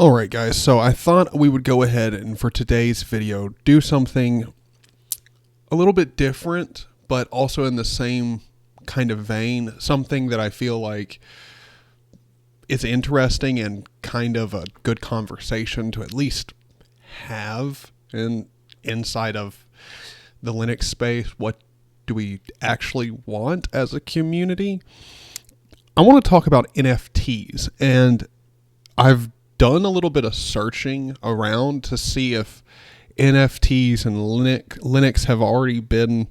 Alright guys, so I thought we would go ahead and for today's video do something a little bit different, but also in the same kind of vein. Something that I feel like is interesting and kind of a good conversation to at least have inside of the Linux space. What do we actually want as a community? I want to talk about NFTs, and I've done a little bit of searching around to see if NFTs and Linux have already been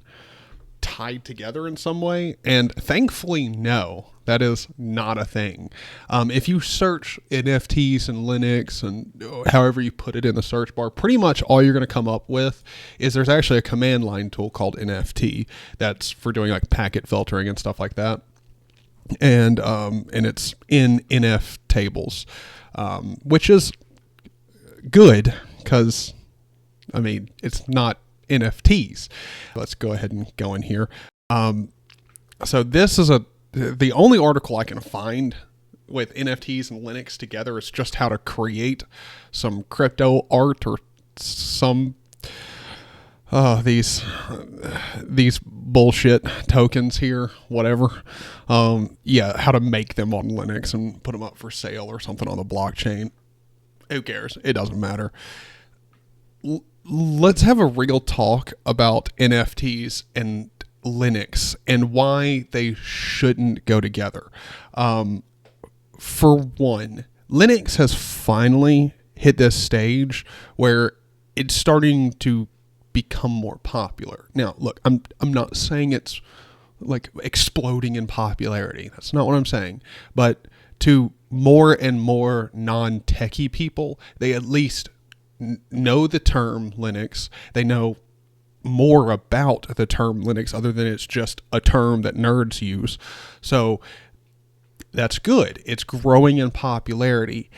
tied together in some way, and thankfully no, that is not a thing. If you search NFTs and Linux and however you put it in the search bar, pretty much all you're going to come up with is there's actually a command line tool called NFT that's for doing like packet filtering and stuff like that, and it's in NF tables. Which is good because, I mean, it's not NFTs. Let's go ahead and go in here. So this is the only article I can find with NFTs and Linux together is just how to create some crypto art or some these bullshit tokens here, whatever. Yeah, how to make them on Linux and put them up for sale or something on the blockchain. Who cares? It doesn't matter. Let's have a real talk about NFTs and Linux and why they shouldn't go together. For one, Linux has finally hit this stage where it's starting to become more popular. Now, look, I'm not saying it's like exploding in popularity. That's not what I'm saying. But to more and more non-techie people, they at least know the term Linux. They know more about the term Linux other than it's just a term that nerds use. So that's good. It's growing in popularity.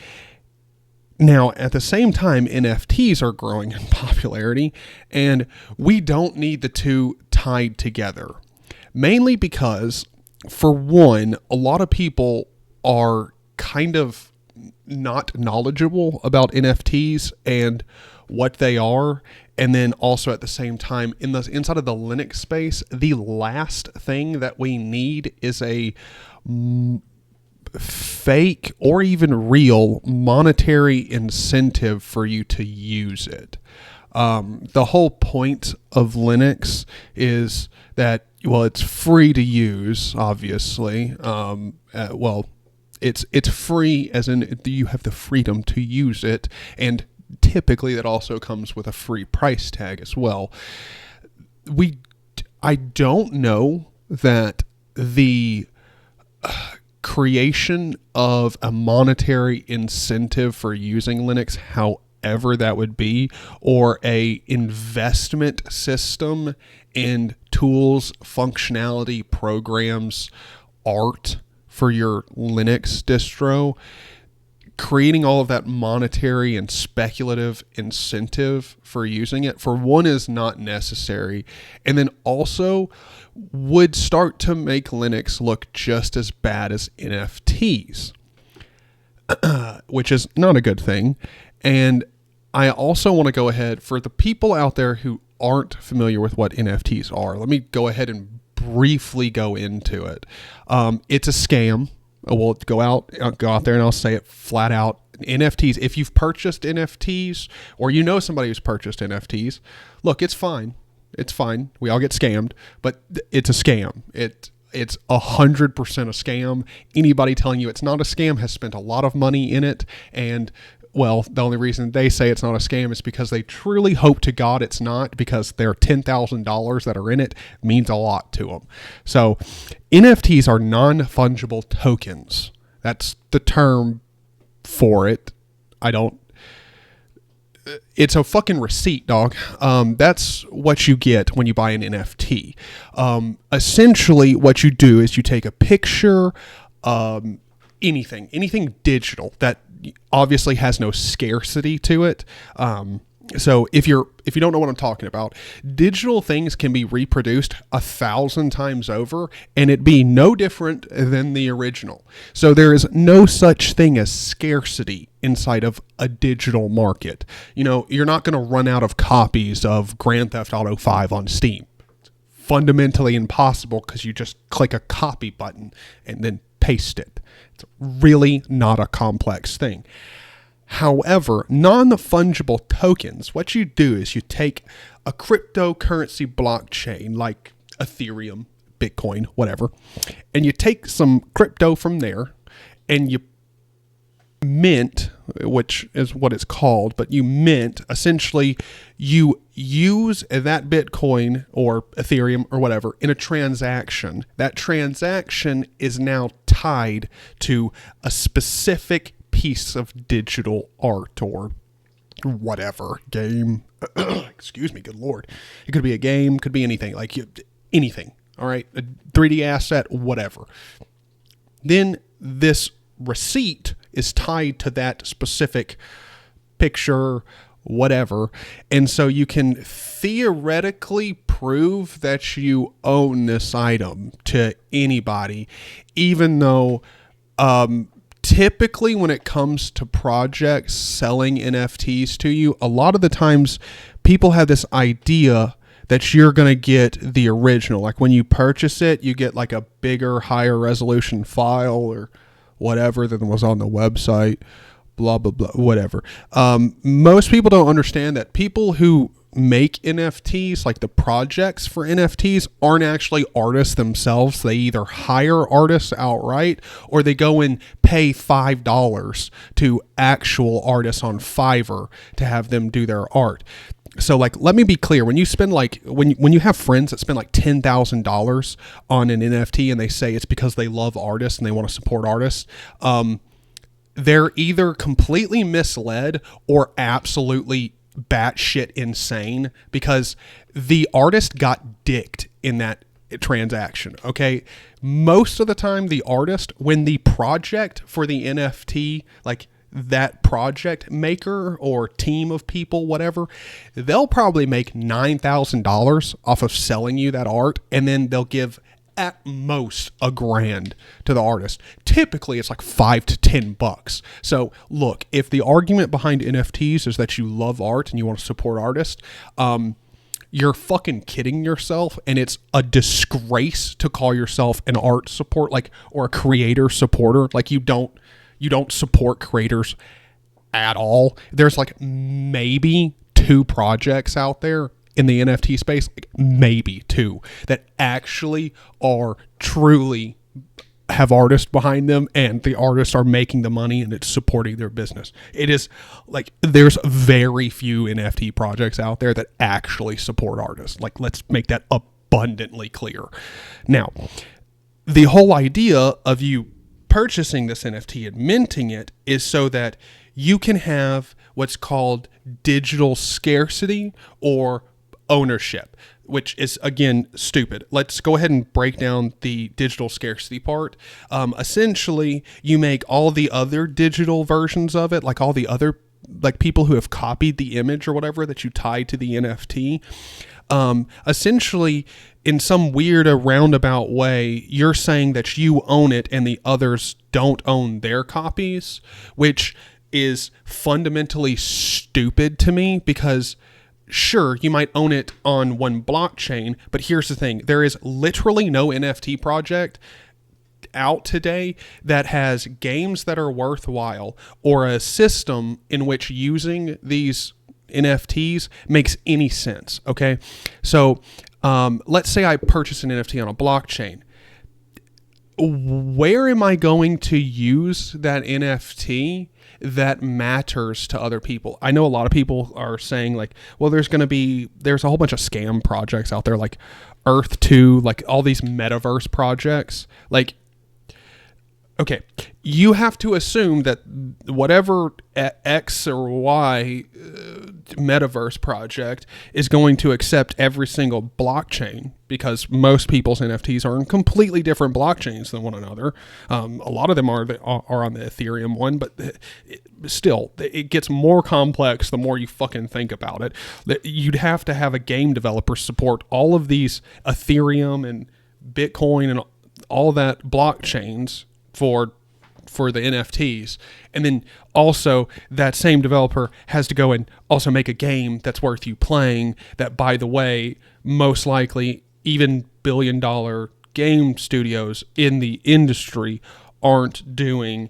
Now, at the same time, NFTs are growing in popularity, and we don't need the two tied together. Mainly because, for one, a lot of people are kind of not knowledgeable about NFTs and what they are, and then also at the same time, inside of the Linux space, the last thing that we need is a fake or even real monetary incentive for you to use it. The whole point of Linux is that, well, it's free to use, obviously. It's free as in you have the freedom to use it, and typically that also comes with a free price tag as well. I don't know that the creation of a monetary incentive for using Linux, however that would be, or a investment system in tools, functionality, programs, art for your Linux distro, creating all of that monetary and speculative incentive for using it, for one, is not necessary, and then also would start to make Linux look just as bad as NFTs, which is not a good thing. And I also want to go ahead, for the people out there who aren't familiar with what NFTs are, let me go ahead and briefly go into it. It's a scam. We'll go out there and I'll say it flat out. NFTs, if you've purchased NFTs or you know somebody who's purchased NFTs, look, it's fine. It's fine. We all get scammed, but it's a scam. It's 100% a scam. Anybody telling you it's not a scam has spent a lot of money in it, and well, the only reason they say it's not a scam is because they truly hope to God it's not, because their $10,000 that are in it means a lot to them. So NFTs are non-fungible tokens. That's the term for it. It's a fucking receipt, dog. That's what you get when you buy an NFT. Essentially, what you do is you take a picture, anything digital that obviously has no scarcity to it. So if you don't know what I'm talking about, digital things can be reproduced 1,000 times over and it be no different than the original. So there is no such thing as scarcity inside of a digital market. You know, you're not going to run out of copies of Grand Theft Auto 5 on Steam. It's fundamentally impossible because you just click a copy button and then paste it. It's really not a complex thing. However, non-fungible tokens, what you do is you take a cryptocurrency blockchain like Ethereum, Bitcoin, whatever, and you take some crypto from there and you mint, which is what it's called, but you mint, essentially you use that Bitcoin or Ethereum or whatever in a transaction. That transaction is now tied to a specific piece of digital art or whatever game. Excuse me, good Lord. It could be a game, could be anything, like anything. All right, a 3D asset, whatever. Then this receipt is tied to that specific picture, whatever. And so you can theoretically prove that you own this item to anybody, even though typically when it comes to projects selling NFTs to you, a lot of the times people have this idea that you're going to get the original. Like when you purchase it, you get like a bigger, higher resolution file or whatever than was on the website, blah, blah, blah, whatever. Most people don't understand that people who make NFTs, like the projects for NFTs, aren't actually artists themselves. They either hire artists outright or they go and pay $5 to actual artists on Fiverr to have them do their art. So like, let me be clear. When you spend like, when you have friends that spend like $10,000 on an NFT and they say it's because they love artists and they want to support artists, they're either completely misled or absolutely batshit insane, because the artist got dicked in that transaction. Okay. Most of the time, the artist, when the project for the NFT, like that project maker or team of people, whatever, they'll probably make $9,000 off of selling you that art. And then they'll give at most $1,000 to the artist. Typically it's like $5 to $10. So look, if the argument behind NFTs is that you love art and you want to support artists, you're fucking kidding yourself, and it's a disgrace to call yourself an art support, like, or a creator supporter. Like you don't support creators at all. There's like maybe 2 projects out there in the NFT space, like maybe 2, that actually are truly have artists behind them, and the artists are making the money and it's supporting their business. It is like, there's very few NFT projects out there that actually support artists. Like, let's make that abundantly clear. Now, the whole idea of you purchasing this NFT and minting it is so that you can have what's called digital scarcity or ownership, which is, again, stupid. Let's go ahead and break down the digital scarcity part. Essentially, you make all the other digital versions of it, like all the other, like people who have copied the image or whatever that you tie to the NFT. Essentially, in some weird roundabout way, you're saying that you own it and the others don't own their copies, which is fundamentally stupid to me, because sure, you might own it on one blockchain, but here's the thing. There is literally no NFT project out today that has games that are worthwhile or a system in which using these NFTs makes any sense. Okay. So, let's say I purchase an NFT on a blockchain. Where am I going to use that NFT that matters to other people? I know a lot of people are saying like, well, there's a whole bunch of scam projects out there, like Earth 2, like all these metaverse projects. Like, okay, you have to assume that whatever X or Y metaverse project is going to accept every single blockchain, because most people's NFTs are in completely different blockchains than one another. A lot of them are on the Ethereum one, but still, it gets more complex the more you fucking think about it. You'd have to have a game developer support all of these Ethereum and Bitcoin and all that blockchains for the NFTs. And then also that same developer has to go and also make a game that's worth you playing, that, by the way, most likely even billion-dollar game studios in the industry aren't doing,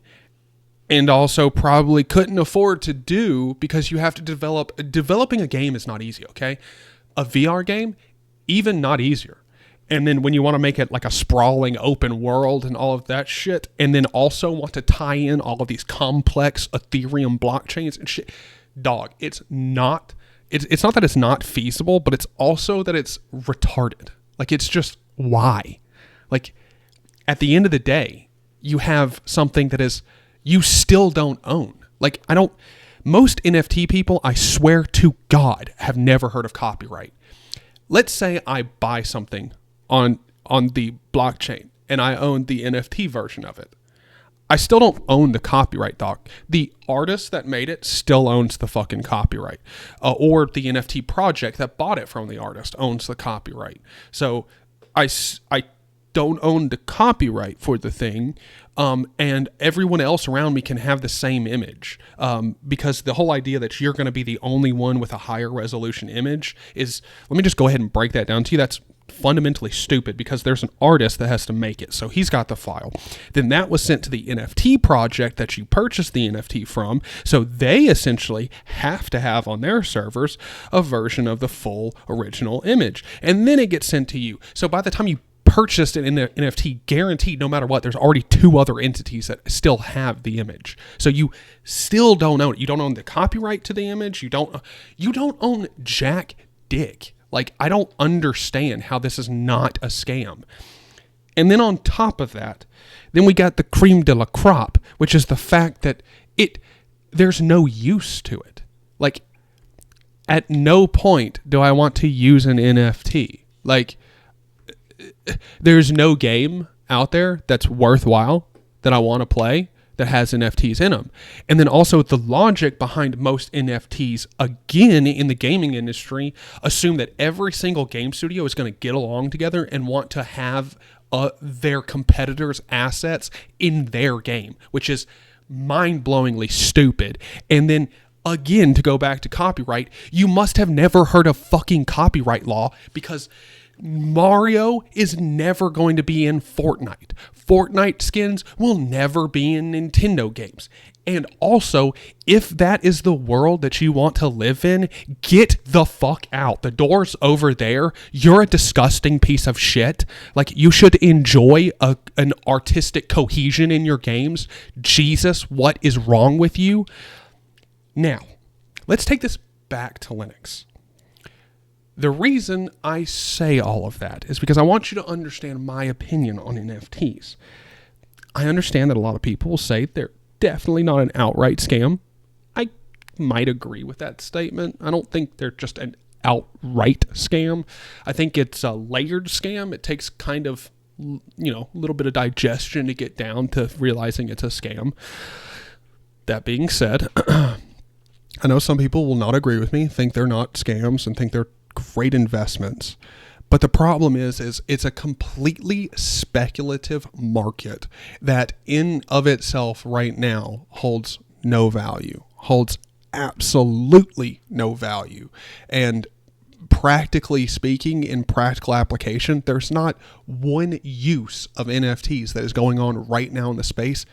and also probably couldn't afford to do, because you have to developing a game is not easy, okay? A VR game, even not easier. And then when you want to make it like a sprawling open world and all of that shit, and then also want to tie in all of these complex Ethereum blockchains and shit, dog, it's not that it's not feasible, but it's also that it's retarded. Like, it's just, why? Like, at the end of the day, you have something that is, you still don't own. Like, most NFT people, I swear to God, have never heard of copyright. Let's say I buy something on the blockchain and I own the NFT version of it. I still don't own the copyright, doc. The artist that made it still owns the fucking copyright. Or the NFT project that bought it from the artist owns the copyright. So I don't own the copyright for the thing, and everyone else around me can have the same image, because the whole idea that you're going to be the only one with a higher resolution image is, let me just go ahead and break that down to you. That's fundamentally stupid, because there's an artist that has to make it, so he's got the file. Then that was sent to the NFT project that you purchased the NFT from, so they essentially have to have on their servers a version of the full original image, and then it gets sent to you. So by the time you purchased an NFT, guaranteed, no matter what, there's already 2 other entities that still have the image. So you still don't own it. You don't own the copyright to the image. You don't own jack dick. Like, I don't understand how this is not a scam. And then on top of that, then we got the cream de la crop, which is the fact that there's no use to it. Like, at no point do I want to use an NFT. Like, there's no game out there that's worthwhile that I want to play that has NFTs in them. And then also the logic behind most NFTs, again, in the gaming industry, assume that every single game studio is going to get along together and want to have their competitors' assets in their game, which is mind-blowingly stupid. And then again, to go back to copyright, you must have never heard of fucking copyright law, because Mario is never going to be in Fortnite. Fortnite skins will never be in Nintendo games. And also, if that is the world that you want to live in, get the fuck out. The door's over there. You're a disgusting piece of shit. Like, you should enjoy an artistic cohesion in your games. Jesus, what is wrong with you? Now, let's take this back to Linux. The reason I say all of that is because I want you to understand my opinion on NFTs. I understand that a lot of people will say they're definitely not an outright scam. I might agree with that statement. I don't think they're just an outright scam. I think it's a layered scam. It takes kind of, a little bit of digestion to get down to realizing it's a scam. That being said, I know some people will not agree with me, think they're not scams, and think they're great investments. But the problem is it's a completely speculative market that in of itself right now holds no value, holds absolutely no value. And practically speaking, in practical application, there's not one use of NFTs that is going on right now in the space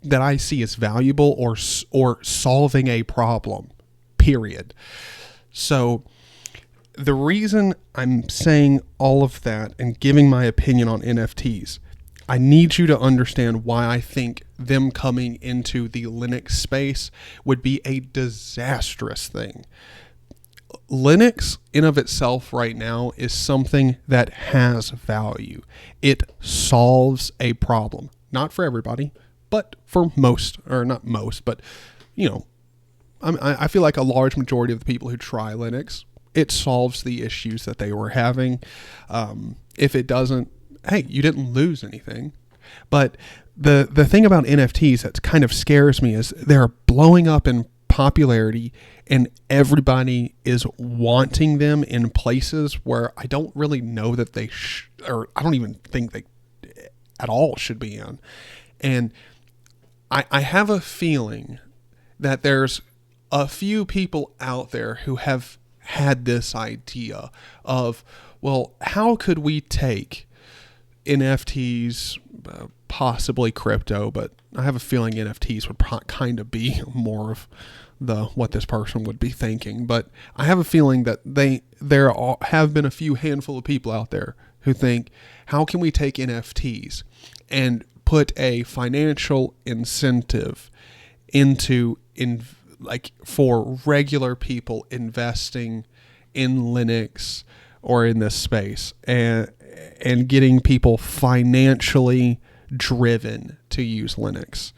that I see as valuable or solving a problem, period. So the reason I'm saying all of that and giving my opinion on NFTs, I need you to understand why I think them coming into the Linux space would be a disastrous thing. Linux in of itself right now is something that has value. It solves a problem. Not for everybody, but for most, or not most, but, I feel like a large majority of the people who try Linux, it solves the issues that they were having. If it doesn't, hey, you didn't lose anything. But the thing about NFTs that kind of scares me is they're blowing up in popularity, and everybody is wanting them in places where I don't really know that they or I don't even think they at all should be in. And I have a feeling that there's a few people out there who have had this idea of, well, how could we take NFTs, possibly crypto, but I have a feeling NFTs would kind of be more of what this person would be thinking. But I have a feeling that there have been a few handful of people out there who think, how can we take NFTs and put a financial incentive into like for regular people investing in Linux or in this space, and getting people financially driven to use Linux.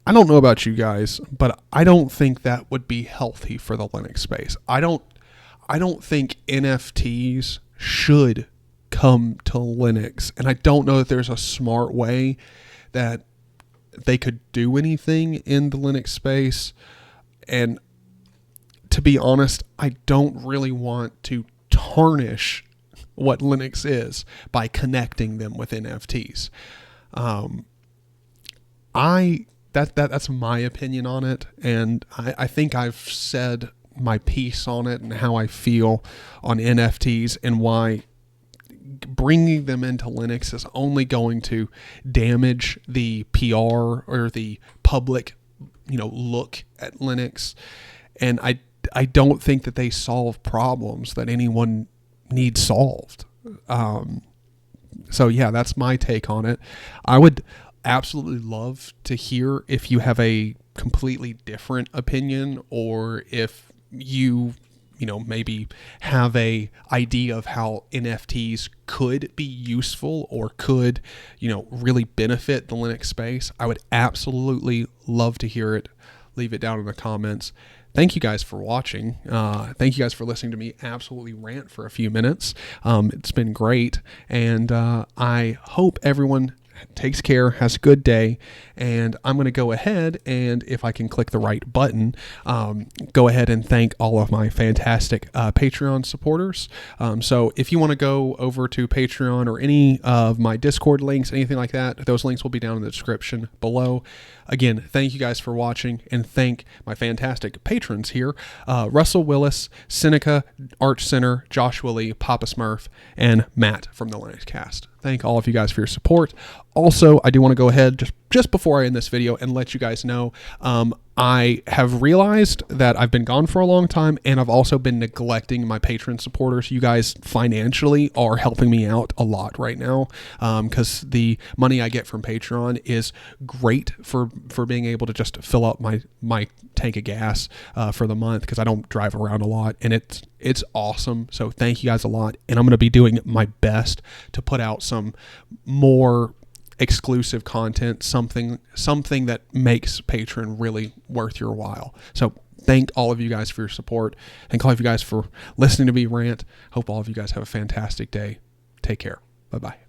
I don't know about you guys, but I don't think that would be healthy for the Linux space. I don't think NFTs should come to Linux, and I don't know that there's a smart way that they could do anything in the Linux space. And to be honest, I don't really want to tarnish what Linux is by connecting them with NFTs. That's my opinion on it, and I think I've said my piece on it and how I feel on NFTs and why bringing them into Linux is only going to damage the PR or the public, look at Linux. And I don't think that they solve problems that anyone needs solved. So yeah, that's my take on it. I would absolutely love to hear if you have a completely different opinion, or if you maybe have a idea of how NFTs could be useful or could, really benefit the Linux space. I would absolutely love to hear it. Leave it down in the comments. Thank you guys for watching. Thank you guys for listening to me absolutely rant for a few minutes. It's been great. And I hope everyone takes care, has a good day, and I'm going to go ahead and, if I can click the right button, go ahead and thank all of my fantastic Patreon supporters. So if you want to go over to Patreon or any of my Discord links, anything like that, those links will be down in the description below. Again, thank you guys for watching, and thank my fantastic patrons here, Russell Willis, Seneca, Arch Center, Joshua Lee, Papa Smurf, and Matt from the Linux Cast. Thank all of you guys for your support. Also, I do want to go ahead just before I end this video and let you guys know, I have realized that I've been gone for a long time, and I've also been neglecting my patron supporters. You guys financially are helping me out a lot right now, because the money I get from Patreon is great for being able to just fill up my tank of gas for the month, because I don't drive around a lot, and it's awesome. So thank you guys a lot, and I'm going to be doing my best to put out some more exclusive content, something that makes Patreon really worth your while. So thank all of you guys for your support. Thank all of you guys for listening to me rant. Hope all of you guys have a fantastic day. Take care. Bye-bye.